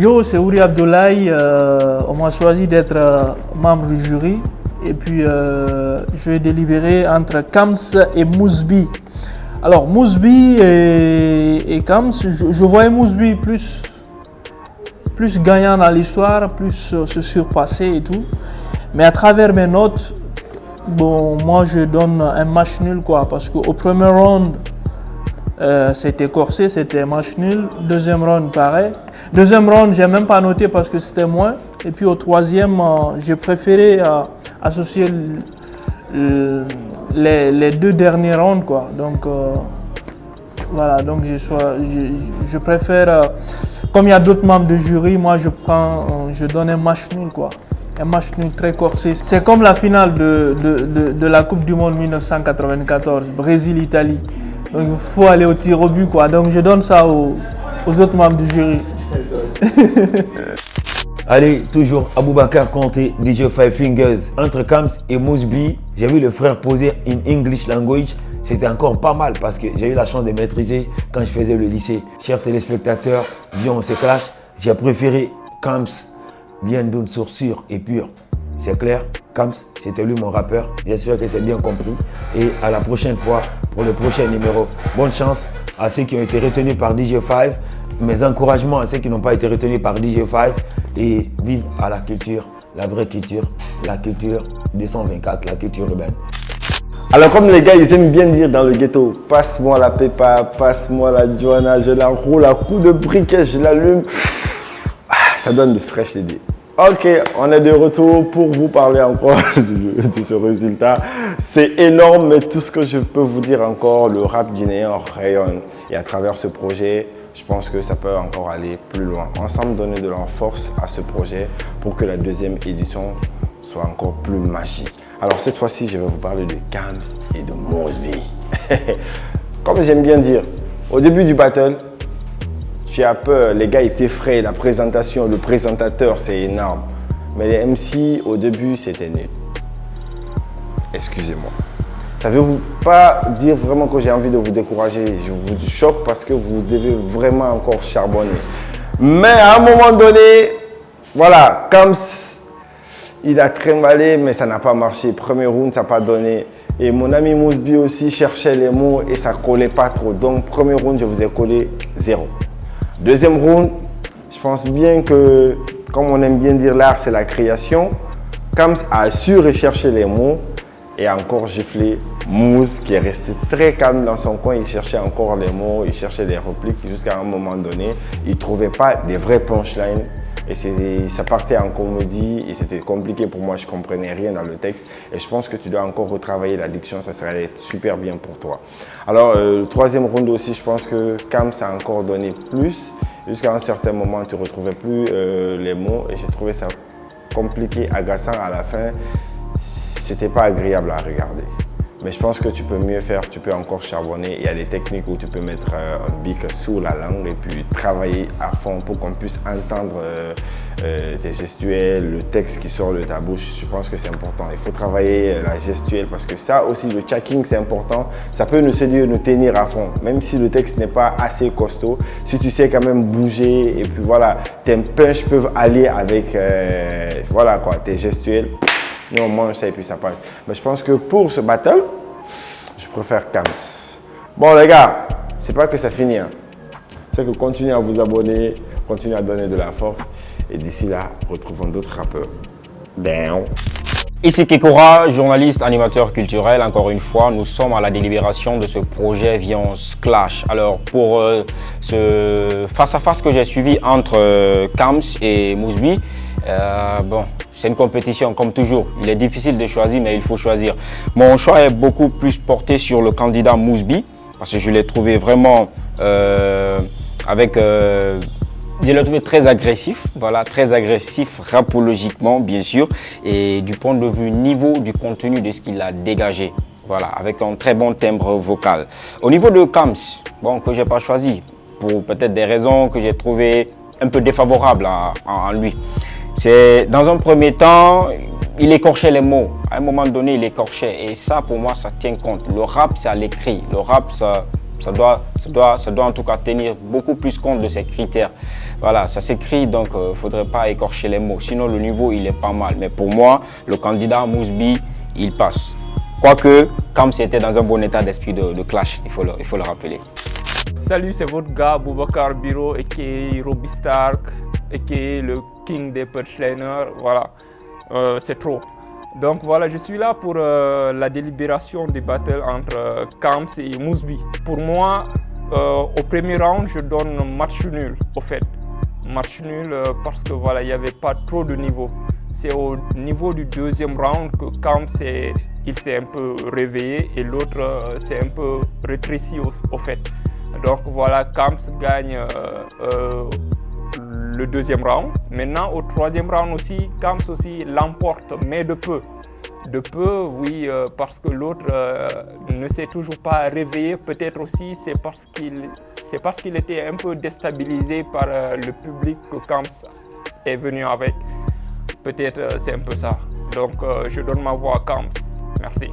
Yo, c'est Ouri Abdoulaye. On m'a choisi d'être membre du jury. Et puis, je vais délibérer entre Kams et Mousbi. Alors, Mousbi et Kams, je voyais Mousbi plus gagnant dans l'histoire, plus se surpasser et tout. Mais à travers mes notes, bon, moi je donne un match nul, quoi, parce qu'au premier round, c'était corsé, c'était match nul. Deuxième round, pareil. Deuxième round, j'ai même pas noté parce que c'était moins. Et puis au troisième, j'ai préféré associer les deux derniers rounds, quoi. Donc voilà, donc je préfère, comme il y a d'autres membres de jury, moi je donne un match nul, quoi. Un match nul très corsé. C'est comme la finale de la Coupe du Monde 1994, Brésil-Italie. Donc il faut aller au tir au but, quoi. Donc je donne ça aux autres membres du jury. Allez, toujours Aboubakar Konté, DJ Five Fingers. Entre Kams et Mousbi, j'ai vu le frère poser in English language. C'était encore pas mal parce que j'ai eu la chance de maîtriser quand je faisais le lycée. Chers téléspectateurs, viens on se clash. J'ai préféré Kams, bien d'une source sûre et pure. C'est clair, Kams, c'était lui mon rappeur. J'espère que c'est bien compris. Et à la prochaine fois pour le prochain numéro. Bonne chance à ceux qui ont été retenus par DJ5. Mes encouragements à ceux qui n'ont pas été retenus par DJ5. Et vive à la culture, la vraie culture, la culture 224, la culture urbaine. Alors comme les gars, ils aiment bien dire dans le ghetto, passe-moi la Pepa, passe-moi la Joanna, je la roule à coups de briquet, je l'allume. Ça donne de fraîches idées. Ok, on est de retour pour vous parler encore de ce résultat. C'est énorme, mais tout ce que je peux vous dire encore, le rap guinéen rayonne. Et à travers ce projet, je pense que ça peut encore aller plus loin. Ensemble, donner de la force à ce projet pour que la deuxième édition soit encore plus magique. Alors cette fois-ci, je vais vous parler de Kams et de Mousbi. Comme j'aime bien dire, au début du battle, tu as peur, les gars étaient frais, la présentation, le présentateur, c'est énorme. Mais les MC, au début, c'était nul. Excusez-moi. Ça ne veut pas dire vraiment que j'ai envie de vous décourager. Je vous choque parce que vous devez vraiment encore charbonner. Mais à un moment donné, voilà, Kams, il a trimballé, mais ça n'a pas marché. Premier round, ça n'a pas donné. Et mon ami Mousbi aussi cherchait les mots et ça ne collait pas trop. Donc, premier round, je vous ai collé 0. Deuxième round, je pense bien que, comme on aime bien dire, l'art, c'est la création. Kams a su rechercher les mots et a encore giflé Mousse qui est resté très calme dans son coin. Il cherchait encore les mots, il cherchait les répliques jusqu'à un moment donné. Il ne trouvait pas des vrais punchlines. Et ça partait en comédie et c'était compliqué pour moi, je ne comprenais rien dans le texte. Et je pense que tu dois encore retravailler la diction, ça serait super bien pour toi. Alors, le troisième round aussi, je pense que Kams a encore donné plus. Jusqu'à un certain moment, tu ne retrouvais plus les mots et j'ai trouvé ça compliqué, agaçant à la fin. C'était pas agréable à regarder. Mais je pense que tu peux mieux faire, tu peux encore charbonner. Il y a des techniques où tu peux mettre un bic sous la langue et puis travailler à fond pour qu'on puisse entendre tes gestuels, le texte qui sort de ta bouche. Je pense que c'est important. Il faut travailler la gestuelle parce que ça aussi, le checking, c'est important. Ça peut nous tenir à fond. Même si le texte n'est pas assez costaud, si tu sais quand même bouger et puis voilà, tes punches peuvent aller avec voilà quoi, tes gestuels. Nous on mange ça et puis ça passe. Mais je pense que pour ce battle, je préfère Kams. Bon les gars, c'est pas que ça finit. Hein. C'est que continuez à vous abonner, continuez à donner de la force. Et d'ici là, retrouvons d'autres rappeurs. Damn. Ici Kekora, journaliste, animateur culturel. Encore une fois, nous sommes à la délibération de ce projet Viance Clash. Alors pour ce face-à-face que j'ai suivi entre Kams et Mousbi, bon, c'est une compétition comme toujours. Il est difficile de choisir, mais il faut choisir. Mon choix est beaucoup plus porté sur le candidat Mousbi parce que je l'ai trouvé vraiment je l'ai trouvé très agressif, voilà, très agressif rapologiquement bien sûr et du point de vue niveau du contenu de ce qu'il a dégagé, voilà, avec un très bon timbre vocal. Au niveau de Kams, bon, que j'ai pas choisi pour peut-être des raisons que j'ai trouvées un peu défavorables en lui. C'est dans un premier temps, il écorchait les mots. À un moment donné, il écorchait et ça pour moi ça tient compte. Le rap c'est à l'écrit, le rap ça Ça doit en tout cas tenir beaucoup plus compte de ces critères. Voilà, ça s'écrit, donc il ne faudrait pas écorcher les mots. Sinon, le niveau, il est pas mal. Mais pour moi, le candidat Mousby, il passe. Quoique, Kams était dans un bon état d'esprit de clash, il faut le rappeler. Salut, c'est votre gars Boubacar Biro, aka Robbie Stark, aka le king des punchliners. Voilà, c'est trop. Donc voilà, je suis là pour la délibération des battles entre Kams et Mousby. Pour moi, au premier round, je donne match nul, au fait. Match nul parce que voilà, il n'y avait pas trop de niveau. C'est au niveau du deuxième round que Kams s'est un peu réveillé et l'autre s'est un peu rétréci au fait. Donc voilà, Kams gagne le deuxième round. Maintenant, au troisième round aussi, Kams aussi l'emporte, mais de peu. De peu, oui, parce que l'autre ne s'est toujours pas réveillé. Peut-être aussi c'est parce qu'il était un peu déstabilisé par le public que Kams est venu avec. Peut-être c'est un peu ça. Donc je donne ma voix à Kams. Merci.